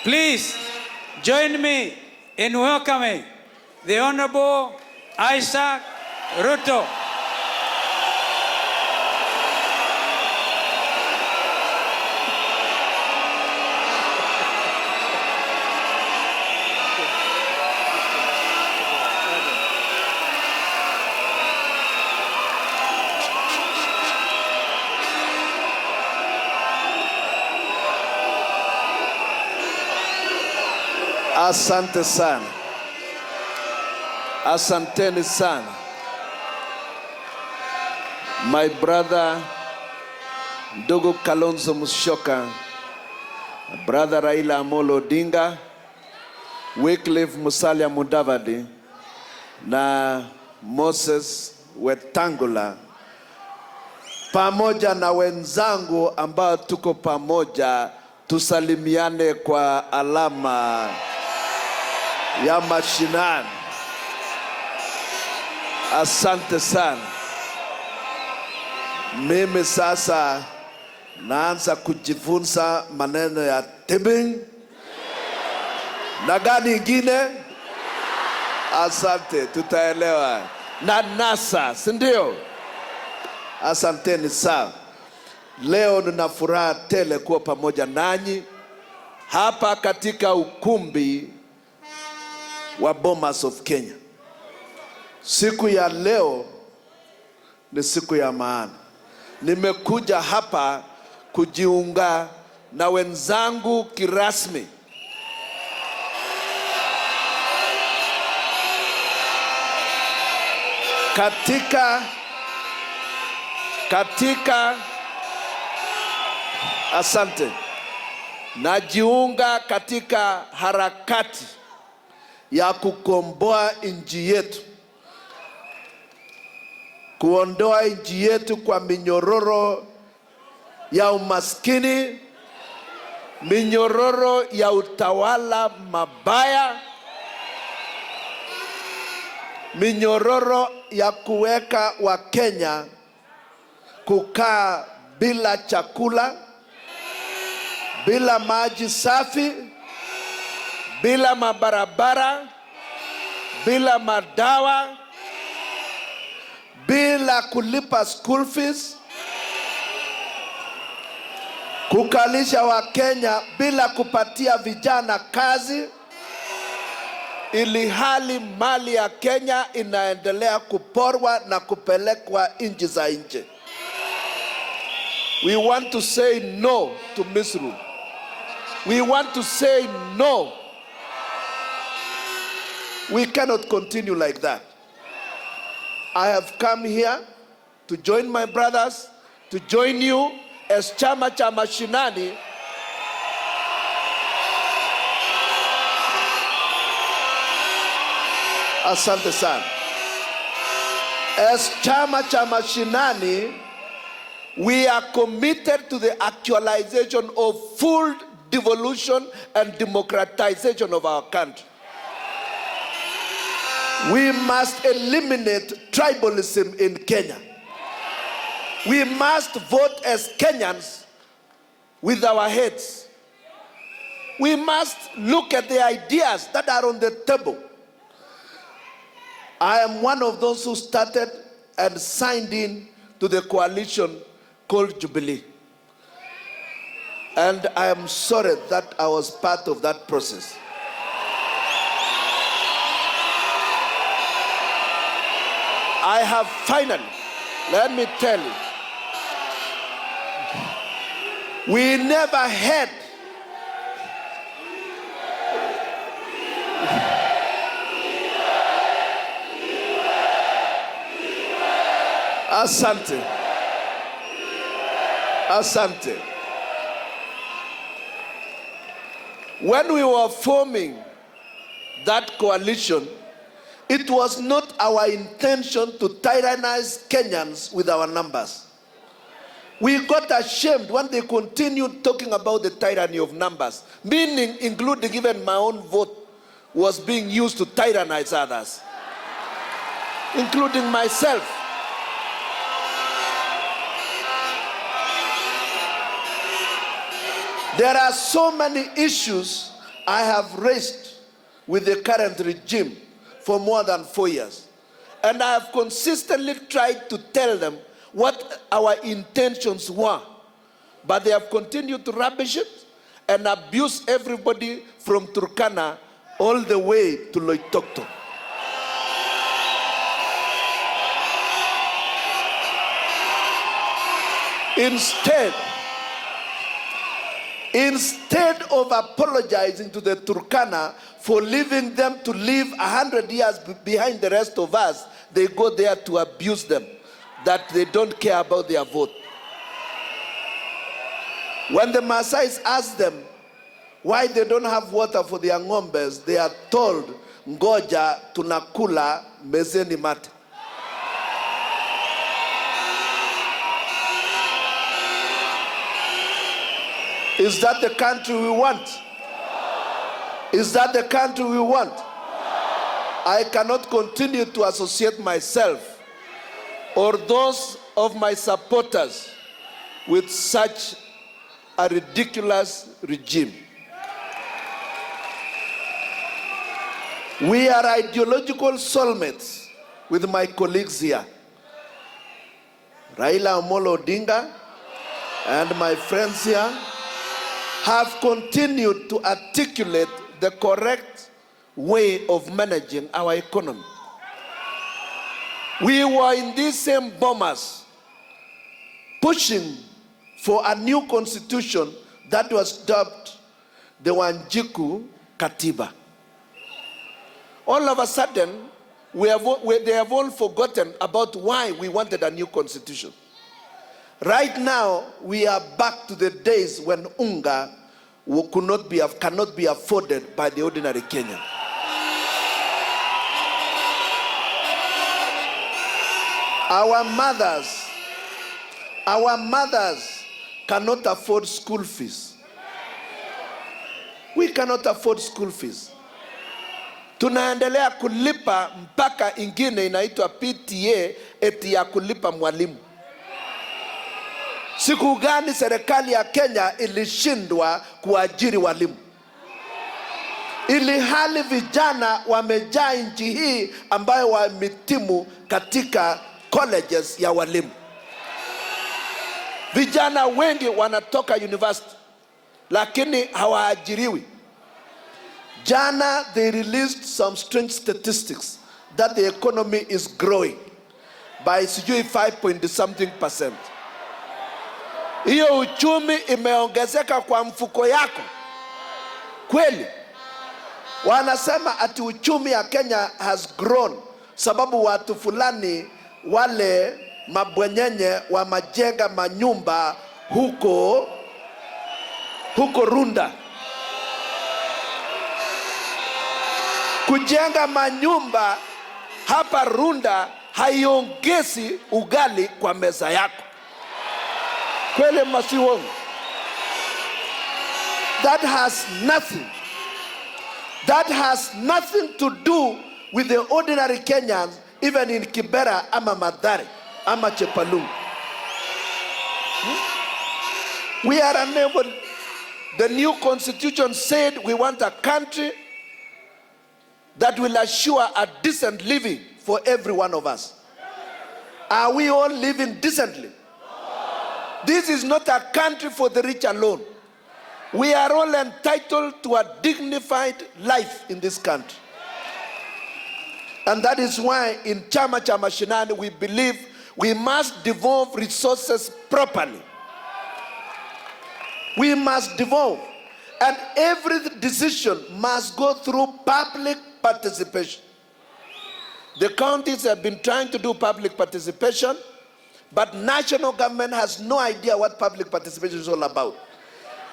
Please join me in welcoming the Honorable Isaac Rutto. Asante sana. Asanteni sana. My brother, ndugu Kalonzo Musyoka, brother Raila Amolo Odinga, Wycliffe Musalia Mudavadi na Moses Wetangula, pamoja na wenzangu ambao tuko pamoja, tusalimiane kwa alama ya mashinani. Asante sana. Mimi sasa naanza kujifunza maneno ya tibing na gani ingine. Asante, tutaelewa. Na NASA, si ndio? Asanteni sana. Leo nina furaha tele kuwa pamoja nanyi hapa katika ukumbi wa BOMAS of Kenya. Siku ya leo ni siku ya maana. Nimekuja hapa kujiunga na wenzangu kirasmi katika asante. Najiunga katika harakati ya kukomboa nchi yetu, kuondoa nchi yetu kwa minyororo ya umaskini, minyororo ya utawala mabaya, minyororo ya kuweka Wakenya kukaa bila chakula, bila maji safi, bila mabarabara, bila madawa, bila kulipa school fees, kukalisha Wakenya bila kupatia vijana kazi, ili hali mali ya Kenya inaendelea kuporwa na kupelekwa nchi za nje. We want to say no to misrule. We want to say no. We cannot continue like that. I have come here to join my brothers, to join you as chama cha mashinani asante sana. As chama cha mashinani, we are committed to the actualization of full devolution and democratization of our country. We must eliminate tribalism in Kenya. We must vote as Kenyans with our heads. We must look at the ideas that are on the table. I am one of those who started and signed in to the coalition called Jubilee. And I am sorry that I was part of that process. I have finally, let me tell you, we never had Asante. Asante. When we were forming that coalition, it was not our intention to tyrannize Kenyans with our numbers. We got ashamed when they continued talking about the tyranny of numbers, meaning including even my own vote was being used to tyrannize others, including myself. There are so many issues I have raced with the current regime for more than 4 years. And I have consistently tried to tell them what our intentions were. But they have continued to rubbish it and abuse everybody from Turkana all the way to Loitoktok. Instead of apologizing to the Turkana for leaving them to live 100 years behind the rest of us, they go there to abuse them, that they don't care about their vote. When the Maasais ask them why they don't have water for their ngombes, they are told, ngoja tunakula mezeni mate. Is that the country we want? Is that the country we want? I cannot continue to associate myself or those of my supporters with such a ridiculous regime. We are ideological soulmates with my colleagues here. Raila Amolo Odinga and my friends here have continued to articulate the correct way of managing our economy. We were in this same BOMAS pushing for a new constitution that was dubbed the Wanjiku Katiba. All of a sudden, they have all forgotten about why we wanted a new constitution. Right now, we are back to the days when unga cannot be afforded by the ordinary Kenyan. Our mothers cannot afford school fees. We cannot afford school fees. Tunaendelea kulipa mpaka ingine inaitwa PTA eti ya kulipa mwalimu. Siku gani serikali ya Kenya ilishindwa kuajiri walimu? Ili hali vijana wamejaa nchi hii ambayo wametimu katika colleges ya walimu. Vijana wengi wanatoka university lakini hawaajiriwi. Jana they released some strange statistics that the economy is growing by 5.something%. Hiyo uchumi imeongezeka kwa mfuko yako. Kweli? Wanasema ati uchumi ya Kenya has grown sababu watu fulani wale mabwenyenye wa majenga manyumba huko Runda. Kujenga manyumba hapa Runda haiongezi ugali kwa meza yako. Kweli masiwongo? That has nothing to do with the ordinary Kenyans, even in Kibera ama Mathare ama Chepalungu. We are unable. The new constitution said we want a country that will assure a decent living for every one of us. Are we all living decently? This is not a country for the rich alone. We are all entitled to a dignified life in this country. And that is why in Chama cha Mashinani we believe we must devolve resources properly. We must devolve. And every decision must go through public participation. The counties have been trying to do public participation, but national government has no idea what public participation is all about.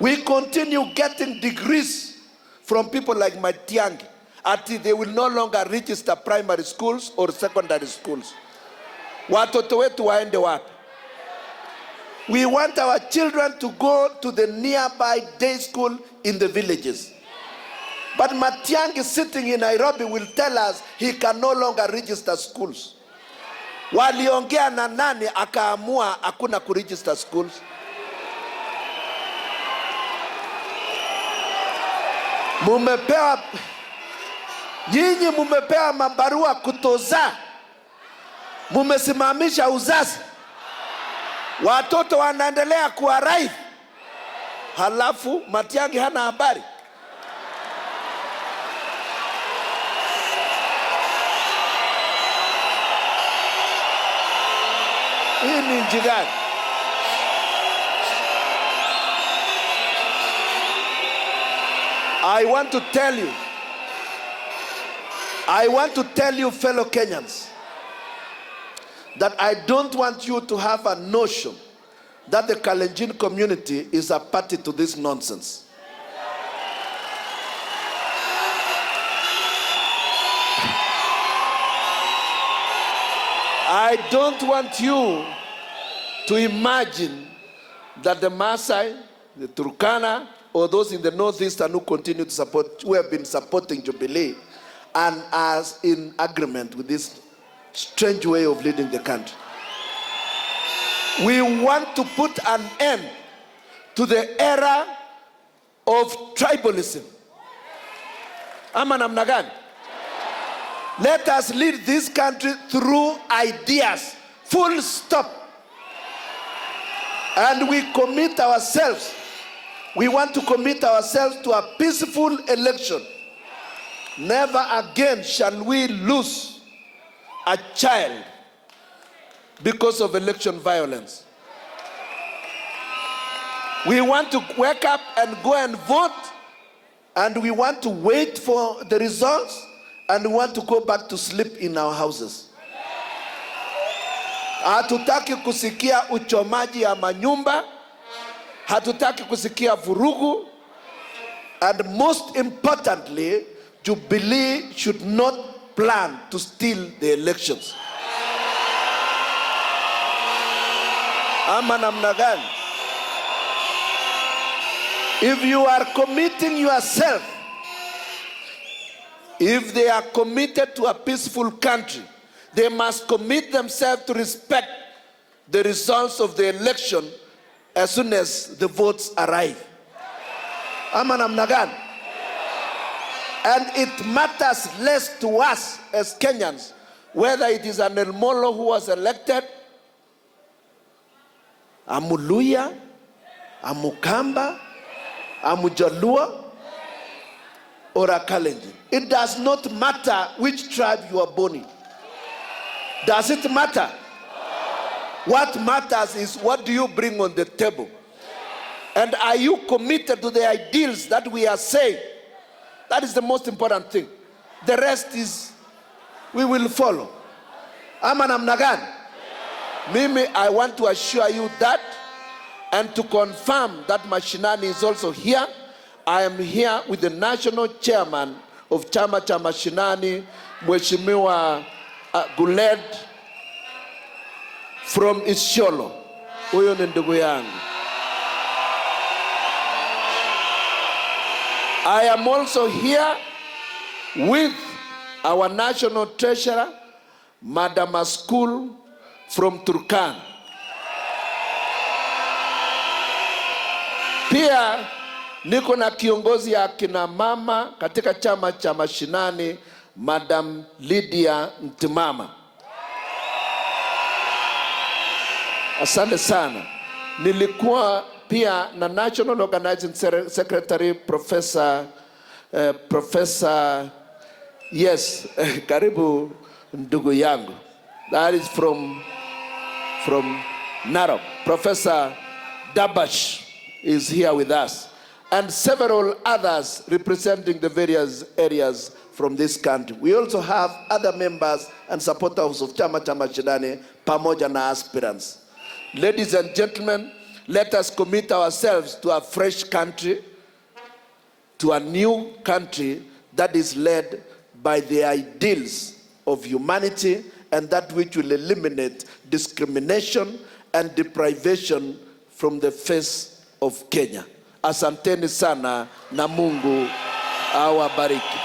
We continue getting degrees from people like Matiang'i until they will no longer register primary schools or secondary schools. Watoto wetu waende wapi? We want our children to go to the nearby day school in the villages. But Matiang'i sitting in Nairobi will tell us he can no longer register schools. Waliongea na nani akaamua hakuna kuregister schools? Mumepewa, nyinyi mumepewa mabarua kutoza, mumesimamisha uzazi, watoto wanaendelea kuarai, halafu Matiang'i hana habari. Hii ni nchi gani? I want to tell you fellow Kenyans, that I don't want you to have a notion that the Kalenjin community is a party to this nonsense. I don't want you to imagine that the Maasai, the Turkana, or those in the northeastern who continue to support, who have been supporting Jubilee, and are in agreement with this strange way of leading the country. We want to put an end to the era of tribalism. Ama namna gani? Let us lead this country through ideas, full stop. And we commit ourselves, we want to commit ourselves to a peaceful election. Never again shall we lose a child because of election violence. We want to wake up and go and vote, and we want to wait for the results, and we want to go back to sleep in our houses. Hatutaki kusikia uchomaji ya manyumba, hatutaki kusikia vurugu, and most importantly, Jubilee should not plan to steal the elections. Ama namna gani? If you are committing yourself, if they are committed to a peaceful country, they must commit themselves to respect the results of the election as soon as the votes arrive. Ama namna gani? And it matters less to us as Kenyans whether it is an El Molo who was elected, a Muluya, a Mukamba, a Mujalua, or a Kalenjin. It does not matter which tribe you are born in. Does it matter? What matters is, what do you bring on the table? And are you committed to the ideals that we are saying? That is the most important thing. The rest is, we will follow. Ama namna gani? Mimi, I want to assure you that, and to confirm that Mashinani is also here. I am here with the national chairman of Chama cha Mashinani, Mheshimiwa Guled from Isiolo. Huyo ni ndugu yangu. I am also here with our national treasurer, Madam Askul from Turkana. Pia niko na kiongozi ya kina mama katika chama cha Mashinani, Madam Lydia Ntimama. Asante sana. Nilikuwa pia na National Organizing Secretary Professor yes, karibu ndugu yangu. That is from Narok. Professor Dabash is here with us, and several others representing the various areas from this country. We also have other members and supporters of Chama cha Mashinani pamoja na aspirants. Ladies and gentlemen, let us commit ourselves to a fresh country, to a new country that is led by the ideals of humanity, and that which will eliminate discrimination and deprivation from the face of Kenya. Asanteni sana na Mungu awabariki.